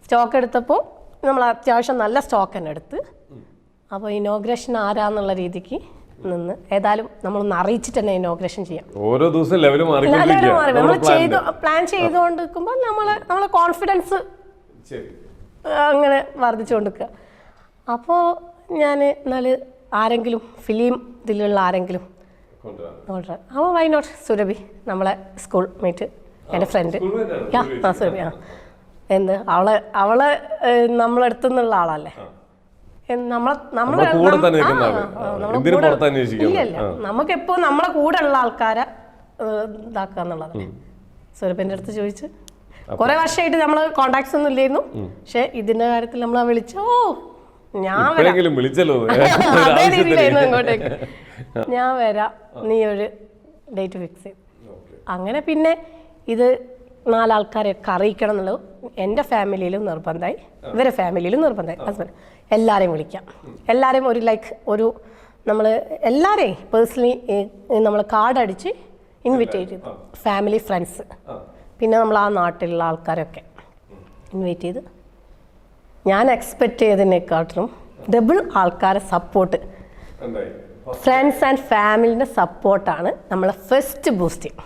Stock എടുത്തപ്പോൾ നമ്മൾ അത്യാവശ്യം നല്ല സ്റ്റോക്ക് തന്നെ എടുത്ത്. അപ്പോൾ ഇനോഗ്രേഷൻ ആരാന്നുള്ള രീതിക്ക് നിന്ന് ഏതായാലും നമ്മളൊന്ന് അറിയിച്ചിട്ട് തന്നെ ഇനോഗ്രേഷൻ ചെയ്യാം. ഓരോ ദിവസം ലെവൽ മാറി നമ്മൾ പ്ലാൻ ചെയ്തുകൊണ്ട് നിൽക്കുമ്പോൾ നമ്മളെ കോൺഫിഡൻസ് അങ്ങനെ വർദ്ധിച്ചുകൊണ്ടിരിക്കുക. അപ്പോൾ ഞാൻ എന്നാൽ ആരെങ്കിലും ഫിലിം ഇതിലുള്ള ആരെങ്കിലും കൊണ്ടുവരാം. അപ്പോൾ വൈ നോട്ട് സുരഭി, നമ്മളെ സ്കൂൾ മേറ്റ്, എൻ്റെ ഫ്രണ്ട്. സുരഭി അവളെ നമ്മളെടുത്തുനിന്നുള്ള ആളല്ലേ. നമുക്കെപ്പോ നമ്മളെ കൂടെ ഉള്ള ആൾക്കാരെ ഇതാക്കുക എന്നുള്ളതാണ്. സുരഭിന്റെ അടുത്ത് ചോദിച്ച് കുറെ വർഷമായിട്ട് നമ്മള് കോണ്ടാക്ട്സ് ഒന്നും ഇല്ലായിരുന്നു. പക്ഷെ ഇതിന്റെ കാര്യത്തിൽ നമ്മളെ വിളിച്ചോ ഞാൻ അതേ രീതിയിലായിരുന്നു ഇങ്ങോട്ടേക്ക്. ഞാൻ വരാം, നീ ഒരു ഡേറ്റ് ഫിക്സ് ചെയ്തു. അങ്ങനെ പിന്നെ ഇത് 4 ആൾക്കാരെയൊക്കെ അറിയിക്കണം എന്നുള്ളത് എൻ്റെ ഫാമിലിയിലും നിർബന്ധമായി, ഇവരെ ഫാമിലിയിലും നിർബന്ധമായി. ഹസ്ബൻഡ് എല്ലാവരെയും വിളിക്കാം, എല്ലാവരെയും ഒരു നമ്മൾ എല്ലാവരെയും പേഴ്സണലി നമ്മൾ കാർഡ് അടിച്ച് ഇൻവിറ്റേറ്റ് ചെയ്തു. ഫാമിലി, ഫ്രണ്ട്സ്, പിന്നെ നമ്മൾ ആ നാട്ടിലുള്ള ആൾക്കാരൊക്കെ ഇൻവൈറ്റ് ചെയ്ത് ഞാൻ എക്സ്പെക്റ്റ് ചെയ്തതിനെക്കാട്ടിലും ഡബിൾ ആൾക്കാരെ സപ്പോർട്ട്, ഫ്രണ്ട്സ് ആൻഡ് ഫാമിലിൻ്റെ സപ്പോർട്ടാണ് നമ്മളെ ഫസ്റ്റ് ബൂസ്റ്റിംഗ്.